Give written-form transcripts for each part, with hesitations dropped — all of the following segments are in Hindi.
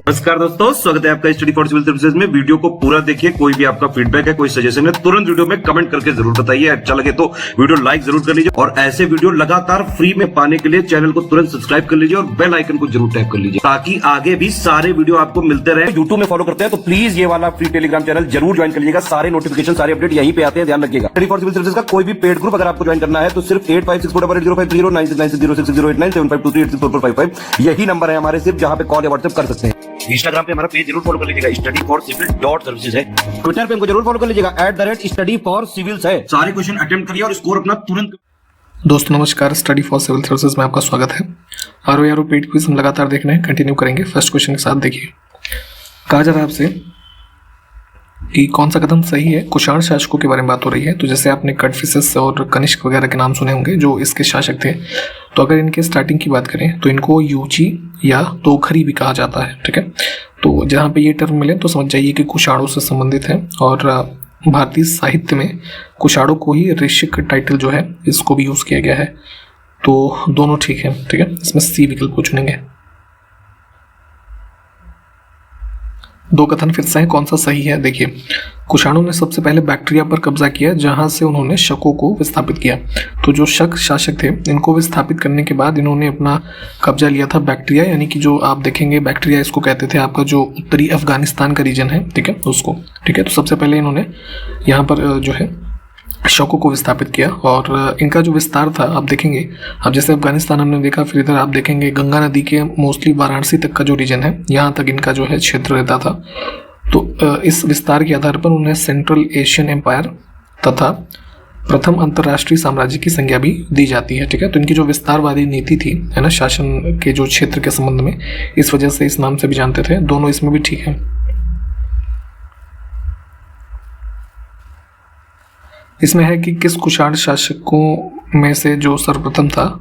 नमस्कार दोस्तों, स्वागत है आपका स्टडी फॉर सिविल सर्विसेज में। वीडियो को पूरा देखिए। कोई भी आपका फीडबैक है, कोई सजेशन है, तुरंत वीडियो में कमेंट करके जरूर बताइए। अच्छा लगे तो वीडियो लाइक जरूर कर लीजिए और ऐसे वीडियो लगातार फ्री में पाने के लिए चैनल को तुरंत सब्सक्राइब कर लीजिए और बेल आइकन को जरूर टैप कर लीजिए ताकि आगे भी सारे वीडियो आपको मिलते रहे। यूट्यूब में फॉलो करते हैं तो प्लीज ये वाला फ्री टेलीग्राम चैनल जरूर ज्वाइन कर लीजिएगा। सारे नोटिफिकेशन, सारे अपडेट यहीं पे आते हैं, ध्यान रखिएगा। स्टडी फॉर सिविल सर्विसेज का कोई भी पेड ग्रुप अगर आपको ज्वाइन करना है तो सिर्फ 8564805690652386089752386445 यही नंबर है हमारे, सिर्फ जहां पे कॉल या व्हाट्सएप कर सकते हैं। इंस्टाग्राम पे हमारा पेज जरूर फॉलो कर लीजिएगा, studyforcivil.services है। ट्विटर पे हमको जरूर फॉलो कर लीजिएगा, @studyforcivils है। सारे क्वेश्चन अटेम्प्ट करिए और स्कोर अपना तुरंत। दोस्तों नमस्कार, स्टडी फॉर सिविल सर्विसेज में आपका स्वागत है। आरओ पेड क्विज हम लगातार देख रहे हैं, कंटिन्यू करेंगे। फर्स्ट क्वेश्चन के साथ देखिए, कहा जा रहा है आपसे कि कौन सा कथन सही है। कुषाण शासकों के बारे में बात हो रही है। तो जैसे आपने कटफिसस और कनिष्क वगैरह के नाम सुने होंगे जो इसके शासक थे, तो अगर इनके स्टार्टिंग की बात करें तो इनको यूची या तोखरी भी कहा जाता है। ठीक है, तो जहाँ पे ये टर्म मिले तो समझ जाइए कि कुषाणों से संबंधित है। और भारतीय साहित्य में कुषाणों को ही ऋषिक टाइटल जो है इसको भी यूज किया गया है। तो दोनों ठीक है। ठीक है, इसमें सी विकल्प को चुनेंगे। दो कथन फिर से हैं, कौन सा सही है। देखिए, कुषाणों ने सबसे पहले बैक्ट्रिया पर कब्जा किया जहां से उन्होंने शकों को विस्थापित किया। तो जो शक शासक थे इनको विस्थापित करने के बाद इन्होंने अपना कब्जा लिया था बैक्ट्रिया, यानी कि जो आप देखेंगे बैक्ट्रिया इसको कहते थे, आपका जो उत्तरी अफगानिस्तान का रीजन है, ठीक है, उसको। ठीक है, तो सबसे पहले इन्होंने यहाँ पर जो है शकों को विस्थापित किया। और इनका जो विस्तार था आप देखेंगे, अब जैसे अफगानिस्तान हमने देखा, फिर इधर आप देखेंगे गंगा नदी के मोस्टली वाराणसी तक का जो रीजन है यहाँ तक इनका जो है क्षेत्र रहता था। तो इस विस्तार के आधार पर उन्हें सेंट्रल एशियन एम्पायर तथा प्रथम अंतर्राष्ट्रीय साम्राज्य की संज्ञा भी दी जाती है। ठीक है, तो इनकी जो विस्तारवादी नीति थी है ना, शासन के जो क्षेत्र के संबंध में, इस वजह से इस नाम से भी जानते थे। दोनों इसमें भी ठीक है। इसमें है कि किस कुषाण शासकों में से जो सर्वप्रथम था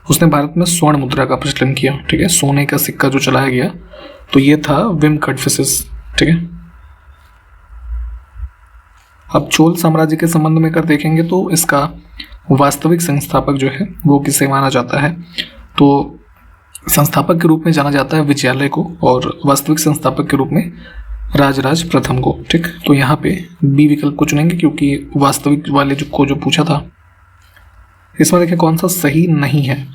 उसने भारत में स्वर्ण मुद्रा का प्रचलन किया। ठीक है, सोने का सिक्का जो चलाया गया, तो ये था विम कटफिसस। ठीक है, अब चोल साम्राज्य के संबंध में कर देखेंगे तो इसका वास्तविक संस्थापक जो है वो किसे माना जाता है। तो संस्थापक के रूप में जाना जाता है विजयालय को और वास्तविक संस्थापक के रूप में राजराज प्रथम को। ठीक, तो यहाँ पे बी विकल्प को चुनेंगे क्योंकि वास्तविक वाले जो पूछा था। इसमें देखिए कौन सा सही नहीं है।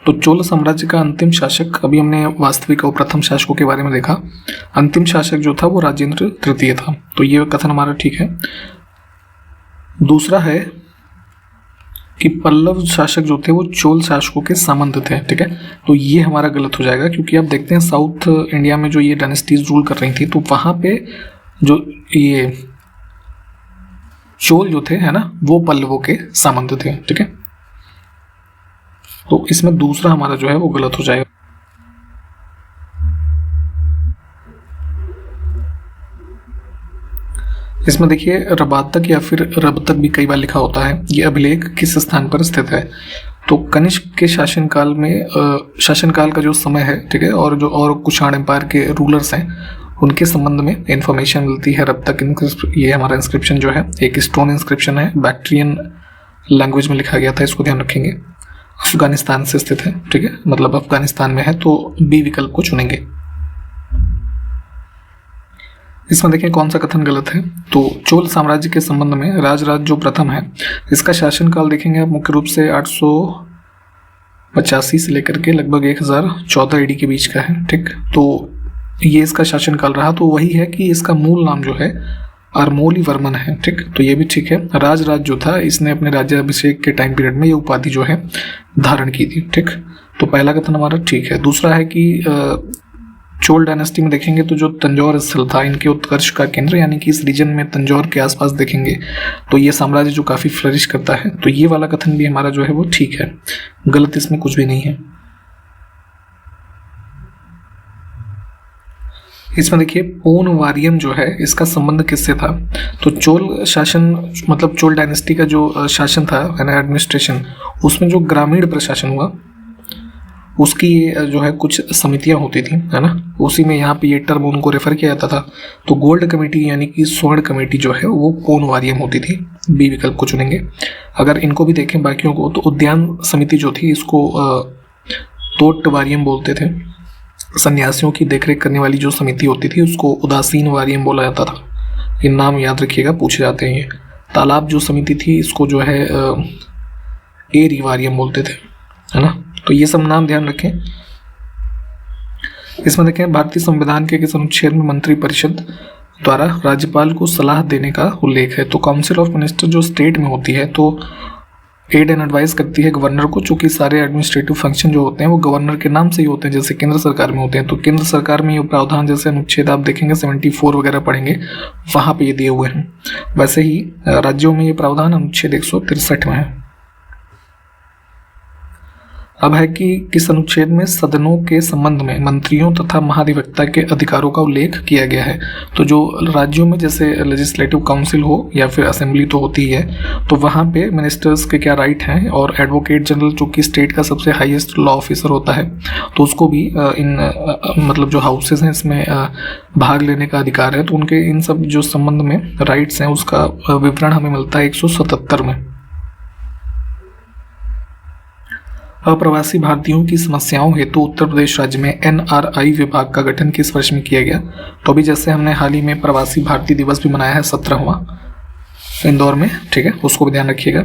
तो चोल साम्राज्य का अंतिम शासक, अभी हमने वास्तविक और प्रथम शासकों के बारे में देखा, अंतिम शासक जो था वो राजेंद्र तृतीय था। तो ये कथन हमारा ठीक है। दूसरा है कि पल्लव शासक जो थे वो चोल शासकों के सामंत थे। ठीक है, तो ये हमारा गलत हो जाएगा क्योंकि आप देखते हैं साउथ इंडिया में जो ये डायनेस्टीज रूल कर रही थी तो वहां पे जो ये चोल जो थे है ना, वो पल्लवों के सामंत थे। ठीक है, तो इसमें दूसरा हमारा जो है वो गलत हो जाएगा। इसमें देखिए रबातक या फिर रबतक भी कई बार लिखा होता है। ये अभिलेख किस स्थान पर स्थित है। तो कनिष्क के शासनकाल में शासनकाल का जो समय है, ठीक है, और जो और कुषाण एम्पायर के रूलर्स हैं उनके संबंध में इंफॉर्मेशन मिलती है। रबतक ये हमारा इंस्क्रिप्शन जो है एक स्टोन इंस्क्रिप्शन है, बैक्ट्रियन लैंग्वेज में लिखा गया था, इसको ध्यान रखेंगे। अफगानिस्तान से स्थित है। ठीक है, मतलब अफगानिस्तान में है, तो बी विकल्प को चुनेंगे। इसमें देखें कौन सा कथन गलत है। तो चोल साम्राज्य के संबंध में राजराज जो प्रथम है इसका शासनकाल देखेंगे आप मुख्य रूप से 885 से लेकर के लगभग 1014 एडी के बीच का है। ठीक, तो ये इसका शासनकाल रहा। तो वही है कि इसका मूल नाम जो है अरमोली वर्मन है। ठीक, तो ये भी ठीक है। राजराज जो था इसने अपने राज्याभिषेक के टाइम पीरियड में ये उपाधि जो है धारण की थी। ठीक, तो पहला कथन हमारा ठीक है। दूसरा है कि चोल डायनेस्टी में देखेंगे तो जो तंजौर स्थल था इनके उत्कर्ष का केंद्र, यानी कि इस रीजन में तंजौर के आसपास देखेंगे तो ये साम्राज्य जो काफी फ्लरिश करता है। तो ये वाला कथन भी हमारा जो है वो ठीक है, गलत इसमें कुछ भी नहीं है। इसमें देखिए पूर्ण वारियम जो है इसका संबंध किससे था। तो चोल शासन मतलब चोल डायनेस्टी का जो शासन था एडमिनिस्ट्रेशन, उसमें जो ग्रामीण प्रशासन हुआ उसकी जो है कुछ समितियां होती थी, है ना, उसी में यहाँ पे ये टर्म उनको रेफर किया जाता था। तो गोल्ड कमेटी यानी कि स्वर्ण कमेटी जो है वो पूर्ण वारियम होती थी। बी विकल्प को चुनेंगे। अगर इनको भी देखें बाकियों को, तो उद्यान समिति जो थी इसको तोट वारियम बोलते थे। सन्यासियों की देखरेख करने वाली जो समिति होती थी उसको उदासीन वारियम बोला जाता था। ये नाम याद रखिएगा, पूछे जाते हैं ये। तालाब जो समिति थी इसको जो है एरी वारियम बोलते थे, है ना। तो ये सब नाम ध्यान रखें। इसमें देखें भारतीय संविधान के किस अनुच्छेद में मंत्री परिषद द्वारा राज्यपाल को सलाह देने का उल्लेख है। तो काउंसिल ऑफ मिनिस्टर जो स्टेट में होती है तो एड एंड एडवाइस करती है गवर्नर को, चूंकि सारे एडमिनिस्ट्रेटिव फंक्शन जो होते हैं वो गवर्नर के नाम से ही होते हैं, जैसे केंद्र सरकार में होते हैं। तो केंद्र सरकार में ये प्रावधान जैसे अनुच्छेद आप देखेंगे 74 वगैरह पढ़ेंगे वहाँ पे ये दिए हुए हैं। वैसे ही राज्यों में ये प्रावधान अनुच्छेद 163 में है। अब है कि किस अनुच्छेद में सदनों के संबंध में मंत्रियों तथा महाधिवक्ता के अधिकारों का उल्लेख किया गया है। तो जो राज्यों में जैसे लेजिस्लेटिव काउंसिल हो या फिर असेंबली तो होती है, तो वहाँ पे मिनिस्टर्स के क्या राइट हैं, और एडवोकेट जनरल जो कि स्टेट का सबसे हाईएस्ट लॉ ऑफिसर होता है तो उसको भी मतलब जो हाउसेस हैं इसमें भाग लेने का अधिकार है। तो उनके इन सब जो संबंध में राइट्स हैं उसका विवरण हमें मिलता है 177 में। अप्रवासी भारतीयों की समस्याओं हेतु उत्तर प्रदेश राज्य में NRI विभाग का गठन किस वर्ष में किया गया। तो अभी जैसे हमने हाल ही में प्रवासी भारतीय दिवस भी मनाया है 17वां इंदौर में, ठीक है, उसको भी ध्यान रखिएगा।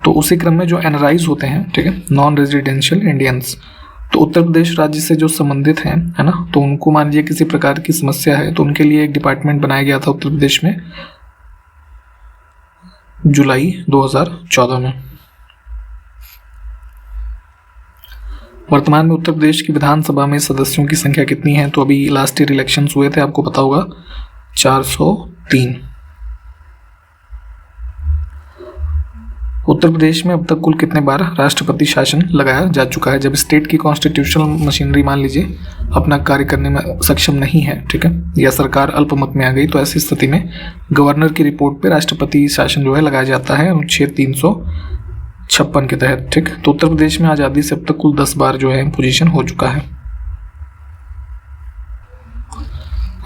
तो उसी क्रम में जो NRIs होते हैं, ठीक है, नॉन रेजिडेंशियल इंडियंस, तो उत्तर प्रदेश राज्य से जो संबंधित हैं, है ना, तो उनको मान लीजिए किसी प्रकार की समस्या है तो उनके लिए एक डिपार्टमेंट बनाया गया था उत्तर प्रदेश में जुलाई 2014 में। वर्तमान में उत्तर प्रदेश की विधानसभा में सदस्यों की संख्या कितनी है। तो अभी लास्ट ईयर इलेक्शंस हुए थे, आपको पता होगा 403। उत्तर प्रदेश में अब तक कुल कितने बार राष्ट्रपति शासन लगाया जा चुका है। जब स्टेट की कॉन्स्टिट्यूशनल मशीनरी मान लीजिए अपना कार्य करने में सक्षम नहीं है, ठीक है, या सरकार अल्पमत में आ गई, तो ऐसी स्थिति में गवर्नर की रिपोर्ट पे राष्ट्रपति शासन जो है लगाया जाता है अनुच्छेद 356 के तहत, ठीक। तो उत्तर प्रदेश में आज़ादी से अब तक कुल 10 बार जो है पोजीशन हो चुका है।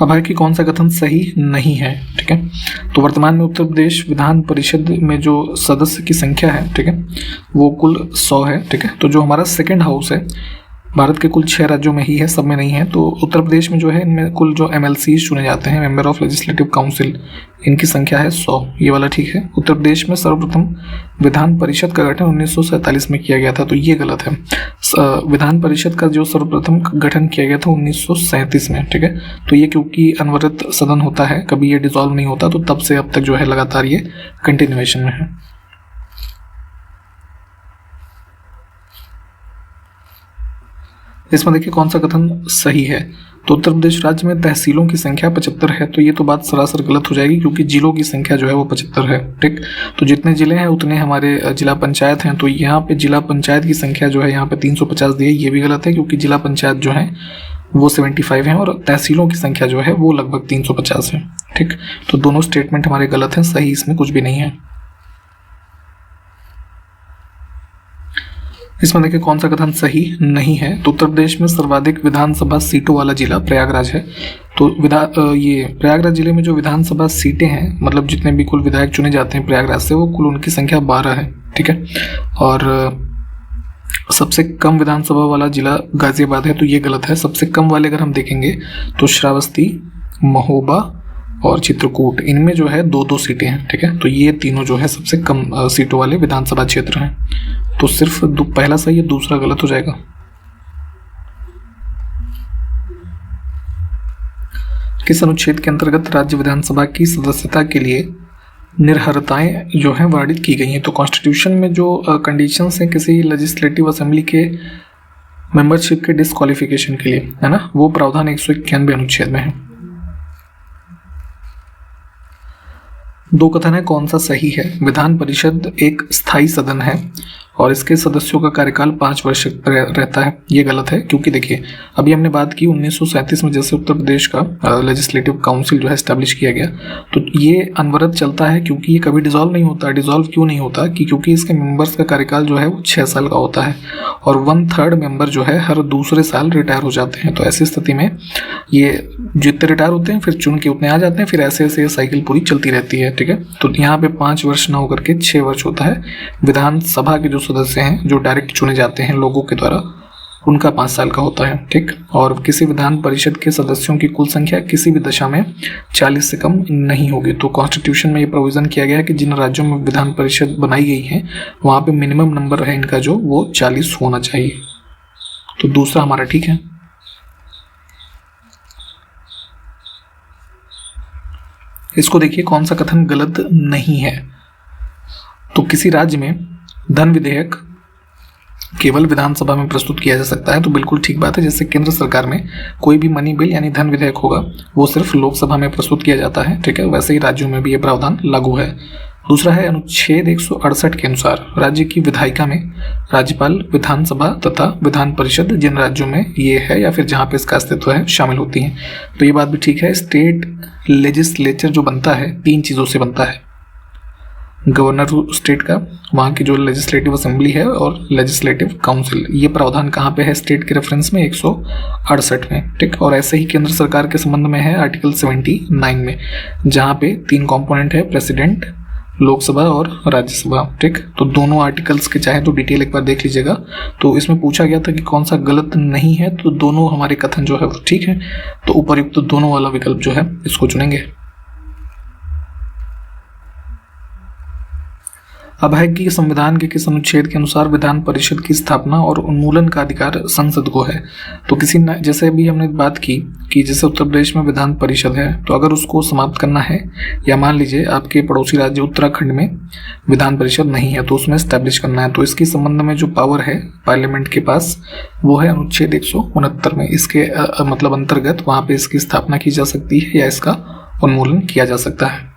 अब है कि कौन सा कथन सही नहीं है, ठीक है। तो वर्तमान में उत्तर प्रदेश विधान परिषद में जो सदस्य की संख्या है, ठीक है, वो कुल 100 है, ठीक है। तो जो हमारा सेकंड हाउस है भारत के कुल 6 राज्यों में ही है, सब में नहीं है। तो उत्तर प्रदेश में जो है इनमें कुल जो MLCs चुने जाते हैं, मेंबर ऑफ लेजिस्लेटिव काउंसिल, इनकी संख्या है 100, ये वाला ठीक है। उत्तर प्रदेश में सर्वप्रथम विधान परिषद का गठन 1947 में किया गया था, तो ये गलत है। विधान परिषद का जो सर्वप्रथम गठन किया गया था 1937 में, ठीक है। तो ये क्योंकि अनवरत सदन होता है, कभी ये डिसॉल्व नहीं होता, तो तब से अब तक जो है लगातार ये कंटिन्यूएशन में है। इसमें देखिए कौन सा कथन सही है। तो उत्तर प्रदेश राज्य में तहसीलों की संख्या 75 है, तो ये तो बात सरासर गलत हो जाएगी क्योंकि जिलों की संख्या जो है वो 75 है, ठीक। तो जितने जिले हैं उतने हमारे जिला पंचायत हैं। तो यहाँ पे जिला पंचायत की संख्या जो है यहाँ पे 350 दी है, ये भी गलत है क्योंकि जिला पंचायत जो है वो 75 हैं और तहसीलों की संख्या जो है वो लगभग 350 है, ठीक। तो दोनों स्टेटमेंट हमारे गलत हैं, सही इसमें कुछ भी नहीं है। इसमें देखिए कौन सा कथन सही नहीं है। तो उत्तर प्रदेश में सर्वाधिक विधानसभा सीटों वाला जिला प्रयागराज है। तो ये प्रयागराज जिले में जो विधानसभा सीटें हैं, मतलब जितने भी कुल विधायक चुने जाते हैं प्रयागराज से, वो कुल उनकी संख्या 12 है, ठीक है। और सबसे कम विधानसभा वाला जिला गाजियाबाद है, तो ये गलत है। सबसे कम वाले अगर हम देखेंगे तो श्रावस्ती, महोबा और चित्रकूट, इनमें जो है 2-2 सीटें हैं, ठीक है। तो ये तीनों जो है सबसे कम सीटों वाले विधानसभा क्षेत्र हैं। तो सिर्फ पहला सही है, दूसरा गलत हो जाएगा। किस अनुच्छेद के अंतर्गत राज्य विधानसभा की सदस्यता के लिए निर्हरताएं जो हैं वर्णित की गई हैं। तो कॉन्स्टिट्यूशन में जो कंडीशंस हैं किसी लेजिस्लेटिव असेंबली के मेंबरशिप के डिस्क्वालिफिकेशन के लिए, है ना, वो प्रावधान 191 अनुच्छेद में है। 2 कथन है, कौन सा सही है। विधान परिषद एक स्थायी सदन है और इसके सदस्यों का कार्यकाल 5 वर्ष रहता है, ये गलत है क्योंकि देखिए अभी हमने बात की 1937 में जैसे उत्तर प्रदेश का लेजिस्लेटिव काउंसिल जो है एस्टैब्लिश किया गया, तो ये अनवरत चलता है क्योंकि ये कभी डिसॉल्व नहीं होता। डिसॉल्व क्यों नहीं होता कि क्योंकि इसके मेंबर्स का कार्यकाल जो है वो 6 साल का होता है और 1/3 मेंबर जो है हर दूसरे साल रिटायर हो जाते हैं। तो ऐसी स्थिति में ये जितने रिटायर होते हैं फिर चुन के उतने आ जाते हैं, फिर ऐसे ऐसे साइकिल पूरी चलती रहती है, ठीक है। तो यहाँ पे 5 वर्ष ना होकर के 6 वर्ष होता है। विधानसभा के जो सदस्य हैं जो डायरेक्ट चुने जाते हैं लोगों के द्वारा, उनका 5 साल का होता है। ठीक, और किसी विधान परिषद के सदस्यों की कुल संख्या किसी भी दशा में 40 से कम नहीं होगी। तो कॉन्स्टिट्यूशन में ये प्रोविजन किया गया है कि जिन राज्यों में विधान परिषद बनाई गई है वहाँ पे मिनिमम नंबर है इनका जो वो 40 होना चाहिए। तो दूसरा हमारा ठीक है। इसको देखिए कौन सा कथन गलत नहीं है। तो किसी राज्य में धन विधेयक केवल विधानसभा में प्रस्तुत किया जा सकता है, तो बिल्कुल ठीक बात है। जैसे केंद्र सरकार में कोई भी मनी बिल यानी धन विधेयक होगा वो सिर्फ लोकसभा में प्रस्तुत किया जाता है। ठीक है, वैसे ही राज्यों में भी ये प्रावधान लागू है। दूसरा है अनुच्छेद 168 के अनुसार राज्य की विधायिका में राज्यपाल, विधानसभा तथा विधान परिषद जिन राज्यों में ये है या फिर जहाँ पे इसका अस्तित्व है शामिल होती हैं। तो ये बात भी ठीक है। स्टेट लेजिस्लेचर जो बनता है 3 चीज़ों से बनता है। गवर्नर स्टेट का, वहाँ की जो लेजिस्लेटिव असेंबली है और लेजिस्लेटिव काउंसिल। ये प्रावधान कहाँ पे है स्टेट के रेफरेंस में 168 में। ठीक, और ऐसे ही केंद्र सरकार के संबंध में है आर्टिकल 79 में, जहाँ पे 3 कंपोनेंट है, प्रेसिडेंट, लोकसभा और राज्यसभा। ठीक, तो दोनों आर्टिकल्स के चाहे तो डिटेल एक बार देख लीजिएगा। तो इसमें पूछा गया था कि कौन सा गलत नहीं है, तो दोनों हमारे कथन जो है वो ठीक है। तो उपर्युक्त दोनों वाला विकल्प जो है इसको चुनेंगे। अब है कि संविधान के किस अनुच्छेद के अनुसार विधान परिषद की स्थापना और उन्मूलन का अधिकार संसद को है। तो जैसे भी हमने बात की कि जैसे उत्तर प्रदेश में विधान परिषद है, तो अगर उसको समाप्त करना है या मान लीजिए आपके पड़ोसी राज्य उत्तराखंड में विधान परिषद नहीं है तो उसमें स्टैब्लिश करना है, तो इसके संबंध में जो पावर है पार्लियामेंट के पास वो है अनुच्छेद 169 में। इसके मतलब अंतर्गत वहाँ पे इसकी स्थापना की जा सकती है या इसका उन्मूलन किया जा सकता है।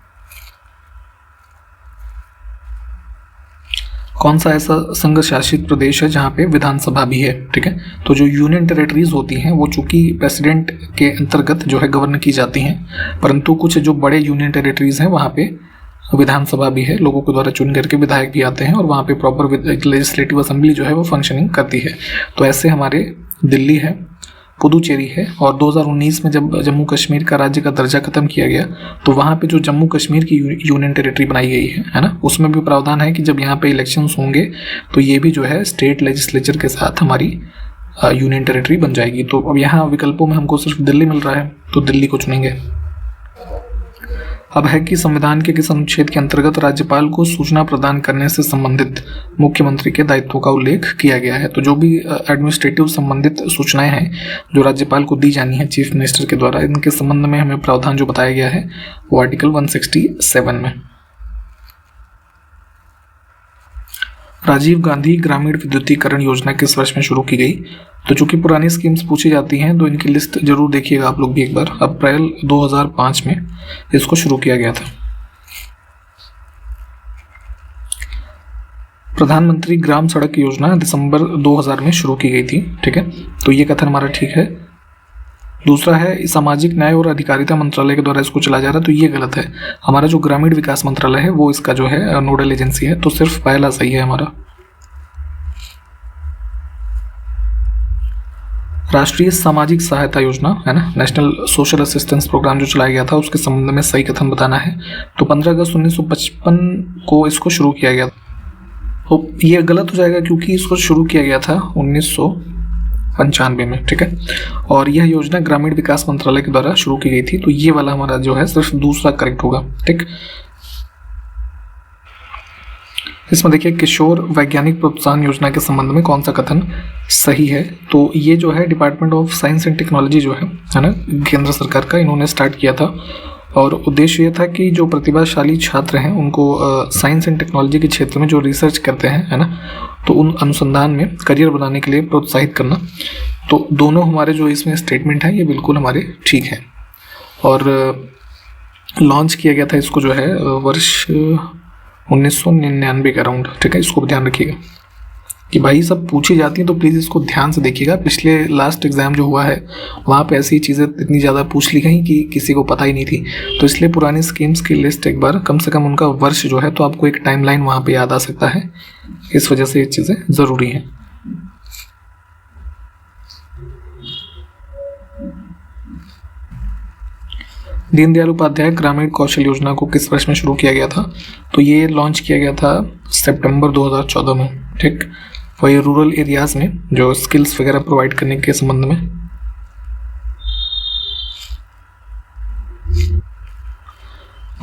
कौन सा ऐसा संघ शासित प्रदेश है जहाँ पे विधानसभा भी है। ठीक है, तो जो यूनियन टेरिटरीज होती हैं वो चूंकि प्रेसिडेंट के अंतर्गत जो है गवर्न की जाती हैं, परंतु कुछ जो बड़े यूनियन टेरिटरीज हैं वहाँ पे विधानसभा भी है, लोगों के द्वारा चुन करके विधायक भी आते हैं और वहाँ पे प्रॉपर लेजिस्लेटिव असेंबली जो है वो फंक्शनिंग करती है। तो ऐसे हमारे दिल्ली है, पुदुचेरी है, और 2019 में जब जम्मू कश्मीर का राज्य का दर्जा खत्म किया गया तो वहाँ पे जो जम्मू कश्मीर की यूनियन टेरिटरी बनाई गई है ना, उसमें भी प्रावधान है कि जब यहाँ पे इलेक्शंस होंगे तो ये भी जो है स्टेट लेजिस्लेचर के साथ हमारी यूनियन टेरिटरी बन जाएगी। तो अब यहाँ विकल्पों में हमको सिर्फ दिल्ली मिल रहा है तो दिल्ली को चुनेंगे। अब है कि संविधान के किस अनुच्छेद के अंतर्गत राज्यपाल को सूचना प्रदान करने से संबंधित मुख्यमंत्री के दायित्वों का उल्लेख किया गया है। तो जो भी एडमिनिस्ट्रेटिव संबंधित सूचनाएं हैं जो राज्यपाल को दी जानी है चीफ मिनिस्टर के द्वारा, इनके संबंध में हमें प्रावधान जो बताया गया है वो आर्टिकल 167 में। राजीव गांधी ग्रामीण विद्युतीकरण योजना किस वर्ष में शुरू की गई। तो चूंकि पुरानी स्कीम्स पूछी जाती हैं तो इनकी लिस्ट जरूर देखिएगा आप लोग भी एक बार। अप्रैल 2005 में इसको शुरू किया गया था। प्रधानमंत्री ग्राम सड़क योजना दिसंबर 2000 में शुरू की गई थी। ठीक है, तो ये कथन हमारा ठीक है। दूसरा है सामाजिक न्याय और अधिकारिता मंत्रालय के द्वारा इसको चलाया जा रहा है, तो ये गलत है। हमारा जो ग्रामीण विकास मंत्रालय है वो इसका जो है नोडल एजेंसी है, तो सिर्फ पहला सही है हमारा। राष्ट्रीय सामाजिक सहायता योजना है ना, नेशनल सोशल असिस्टेंस प्रोग्राम जो चलाया गया था उसके संबंध में सही कथन बताना है। तो 15 अगस्त 1955 को इसको शुरू किया गया। तो ये गलत हो जाएगा क्योंकि इसको शुरू किया गया था 1995 में। ठीक है, और यह योजना ग्रामीण विकास मंत्रालय के द्वारा शुरू की गई थी। तो ये वाला हमारा जो है सिर्फ दूसरा करेक्ट होगा। ठीक, इसमें देखिए किशोर वैज्ञानिक प्रोत्साहन योजना के संबंध में कौन सा कथन सही है। तो ये जो है department of science and technology जो है ना, केंद्र सरकार का, इन्होंने स्टार्ट किया था और उद्देश्य ये था कि जो प्रतिभाशाली छात्र हैं उनको साइंस एंड टेक्नोलॉजी के क्षेत्र में जो रिसर्च करते हैं है ना, तो उन अनुसंधान में करियर बनाने के लिए प्रोत्साहित करना। तो दोनों हमारे जो इसमें स्टेटमेंट है ये बिल्कुल हमारे ठीक है। और लॉन्च किया गया था इसको जो है वर्ष 1999 के अराउंड। ठीक है, इसको ध्यान रखिएगा कि भाई सब पूछी जाती हैं तो प्लीज़ इसको ध्यान से देखिएगा। पिछले लास्ट एग्ज़ाम जो हुआ है वहाँ पे ऐसी चीज़ें इतनी ज़्यादा पूछ ली गई कि किसी को पता ही नहीं थी। तो इसलिए पुरानी स्कीम्स की लिस्ट एक बार कम से कम उनका वर्ष जो है तो आपको एक टाइमलाइन वहाँ पे याद आ सकता है। इस वजह से ये चीज़ें ज़रूरी हैं। दीनदयाल उपाध्याय ग्रामीण कौशल योजना को किस वर्ष में शुरू किया गया था। तो ये लॉन्च किया गया था सितंबर 2014 में। ठीक, वही रूरल एरियाज में जो स्किल्स वगैरह प्रोवाइड करने के संबंध में।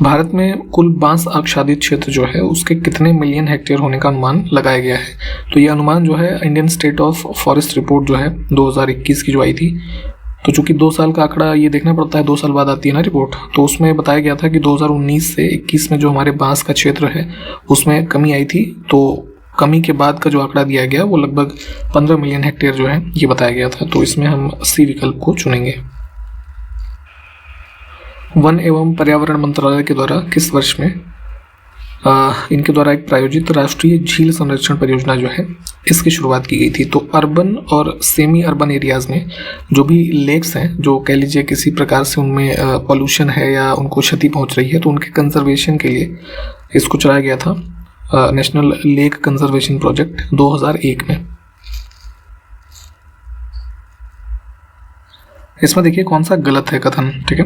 भारत में कुल बांस आच्छादित क्षेत्र जो है उसके कितने मिलियन हेक्टेयर होने का अनुमान लगाया गया है। तो ये अनुमान जो है Indian state of forest report जो है 2021 की जो आई थी, तो चूंकि 2 साल का आंकड़ा ये देखना पड़ता है, 2 साल बाद आती है ना रिपोर्ट, तो उसमें बताया गया था कि 2019 से 21 में जो हमारे बांस का क्षेत्र है उसमें कमी आई थी। तो कमी के बाद का जो आंकड़ा दिया गया वो लगभग 15 मिलियन हेक्टेयर जो है ये बताया गया था। तो इसमें हम सी विकल्प को चुनेंगे। वन एवं पर्यावरण मंत्रालय के द्वारा किस वर्ष में इनके द्वारा एक प्रायोजित राष्ट्रीय झील संरक्षण परियोजना जो है इसकी शुरुआत की गई थी। तो अर्बन और सेमी अर्बन एरियाज में जो भी लेक्स हैं, जो कह लीजिए किसी प्रकार से उनमें पॉल्यूशन है या उनको क्षति पहुंच रही है, तो उनके कंजर्वेशन के लिए इसको चलाया गया था नेशनल लेक कंजर्वेशन प्रोजेक्ट 2001 में। इसमें देखिए कौन सा गलत है कथन, ठीक है।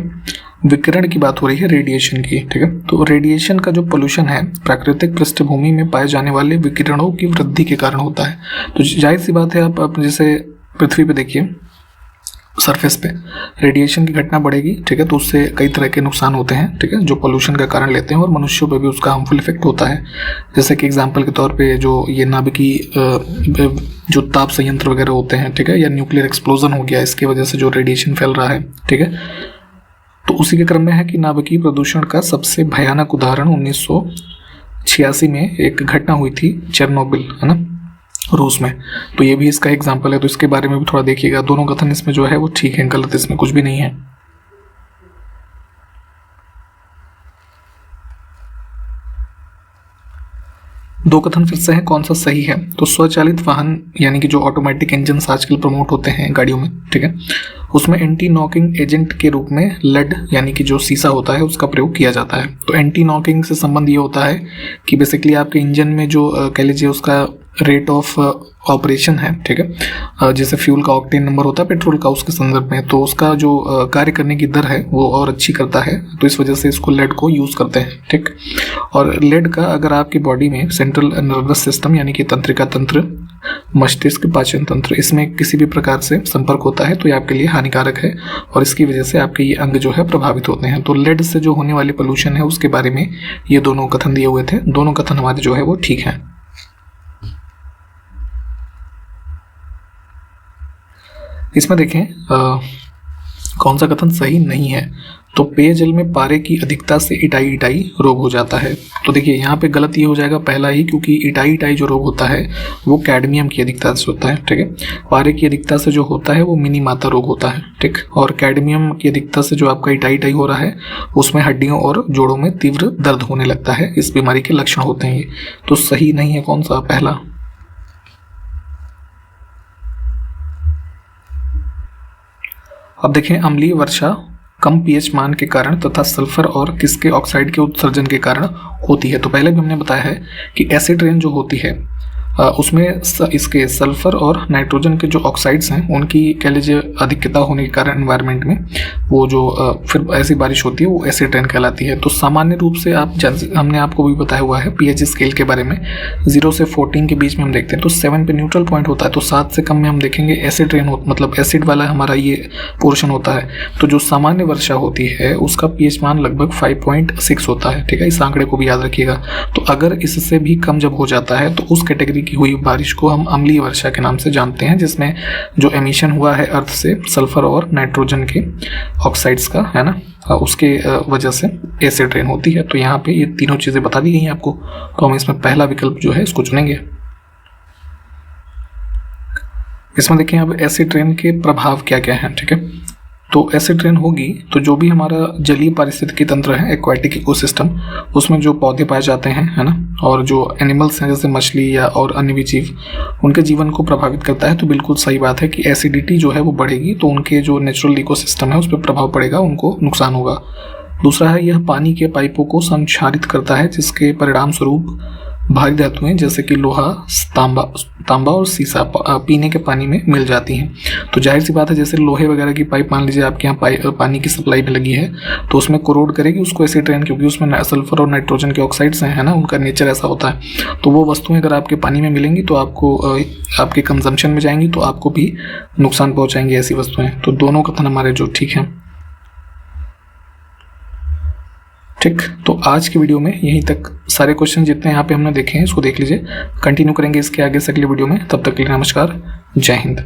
विकिरण की बात हो रही है, रेडिएशन की, ठीक है। तो रेडिएशन का जो पोल्यूशन है प्राकृतिक पृष्ठभूमि में पाए जाने वाले विकिरणों की वृद्धि के कारण होता है। तो जाहिर सी बात है, आप जैसे पृथ्वी पे देखिए सरफेस पे रेडिएशन की घटना बढ़ेगी, ठीक है, तो उससे कई तरह के नुकसान होते हैं, ठीक है, जो पोल्यूशन का कारण लेते हैं और मनुष्यों पे भी उसका हार्मफुल इफेक्ट होता है। जैसे कि एग्जांपल के तौर पे जो ये नाभिकीय जो ताप संयंत्र वगैरह होते हैं, ठीक है, या न्यूक्लियर एक्सप्लोजन हो गया, इसकी वजह से जो रेडिएशन फैल रहा है, ठीक है। तो उसी के क्रम में है कि नाभिकीय प्रदूषण का सबसे भयानक उदाहरण 1986 में एक घटना हुई थी चेरनोबिल, है ना, रूस में। तो ये भी इसका एग्जाम्पल है, तो इसके बारे में भी थोड़ा देखिएगा। दोनों कथन इसमें जो है वो ठीक है, गलत इसमें कुछ भी नहीं है। दो कथन फिर से हैं, कौन सा सही है। तो स्वचालित वाहन यानी कि जो ऑटोमेटिक इंजन आजकल प्रमोट होते हैं गाड़ियों में, ठीक है, उसमें एंटी नॉकिंग एजेंट के रूप में लेड यानी कि जो शीशा होता है उसका प्रयोग किया जाता है। तो एंटी नॉकिंग से संबंध ये होता है कि बेसिकली आपके इंजन में जो कह लीजिए उसका रेट ऑफ ऑपरेशन है, ठीक है, जैसे फ्यूल का ऑक्टेन नंबर होता है पेट्रोल का, उसके संदर्भ में, तो उसका जो कार्य करने की दर है वो और अच्छी करता है। तो इस वजह से इसको लेड को यूज़ करते हैं, ठीक। और लेड का अगर आपकी बॉडी में सेंट्रल नर्वस सिस्टम यानी कि तंत्रिका तंत्र, मस्तिष्क, पाचन तंत्र, इसमें किसी भी प्रकार से संपर्क होता है तो ये आपके लिए हानिकारक है और इसकी वजह से आपके ये अंग जो है प्रभावित होते हैं। तो लेड से जो होने वाली पोल्यूशन है उसके बारे में ये दोनों कथन दिए हुए थे। दोनों कथन हमारे जो है वो ठीक हैं। इसमें देखें कौन सा कथन सही नहीं है। तो पेयजल में पारे की अधिकता से इटाई रोग हो जाता है। तो देखिए यहाँ पे गलत ये हो जाएगा पहला ही, क्योंकि इटाई जो रोग होता है वो कैडमियम की अधिकता से होता है, ठीक है। पारे की अधिकता से जो होता है वो मिनी माता रोग होता है, ठीक। और कैडमियम की अधिकता से जो आपका इटाई हो रहा है उसमें हड्डियों और जोड़ों में तीव्र दर्द होने लगता है, इस बीमारी के लक्षण होते हैं ये। तो सही नहीं है कौन सा, पहला। अब देखें अम्लीय वर्षा कम पीएच मान के कारण तथा सल्फर और किसके ऑक्साइड के उत्सर्जन के कारण होती है। तो पहले भी हमने बताया है कि एसिड रेन जो होती है उसमें इसके सल्फर और नाइट्रोजन के जो ऑक्साइड्स हैं उनकी कह लीजिए अधिकता होने के कारण एनवायरनमेंट में वो जो फिर ऐसी बारिश होती है वो एसिड रेन कहलाती है। तो सामान्य रूप से हमने आपको भी बताया हुआ है पीएच स्केल के बारे में, 0 से 14 के बीच में हम देखते हैं तो 7 पे न्यूट्रल पॉइंट होता है, तो 7 से कम में हम देखेंगे एसिड रेन मतलब एसिड वाला हमारा ये पोर्शन होता है। तो जो सामान्य वर्षा होती है उसका पीएच मान लगभग 5.6 होता है, ठीक है, इस आंकड़े को भी याद रखिएगा। तो अगर इससे भी कम जब हो जाता है तो उस कैटेगरी की हुई बारिश को हम अम्लीय वर्षा के नाम से जानते हैं, जिसमें जो एमिशन हुआ है अर्थ से सल्फर और नाइट्रोजन के ऑक्साइड्स का, है ना, उसके वजह से एसिड रेन होती है। तो यहाँ पे ये तीनों चीजें बता दी गई हैं आपको, तो हम इसमें पहला विकल्प जो है इसको चुनेंगे। इसमें देखें अब एसिड रेन के प्रभाव क्या क्या हैं, ठीक है। तो एसिड रेन होगी तो जो भी हमारा जलीय पारिस्थितिकी तंत्र है, एक्वाटिक इकोसिस्टम, उसमें जो पौधे पाए जाते हैं, है ना, और जो एनिमल्स हैं जैसे मछली या और अन्य भी जीव, उनके जीवन को प्रभावित करता है। तो बिल्कुल सही बात है कि एसिडिटी जो है वो बढ़ेगी तो उनके जो नेचुरल इकोसिस्टम है उस पर प्रभाव पड़ेगा, उनको नुकसान होगा। दूसरा है यह पानी के पाइपों को संक्षारित करता है जिसके परिणाम स्वरूप भारी धातुएं जैसे कि लोहा, तांबा और सीसा पीने के पानी में मिल जाती हैं। तो जाहिर सी बात है, जैसे लोहे वगैरह की पाइप मान लीजिए आपके यहाँ पानी की सप्लाई में लगी है, तो उसमें कोरोड करेगी उसको ऐसे ट्रेन, क्योंकि उसमें सल्फर और नाइट्रोजन के ऑक्साइड्स हैं, है ना, उनका नेचर ऐसा होता है। तो वो वस्तुएं अगर आपके पानी में मिलेंगी तो आपको आपके कंजम्पशन में जाएंगी तो आपको भी नुकसान पहुंचाएंगी ऐसी वस्तुएं। तो दोनों कथन हमारे जो ठीक हैं। ठीक, तो आज की वीडियो में यहीं तक सारे क्वेश्चन जितने यहाँ पे हमने देखे हैं इसको देख लीजिए। कंटिन्यू करेंगे इसके आगे से अगले वीडियो में। तब तक के लिए नमस्कार, जय हिंद।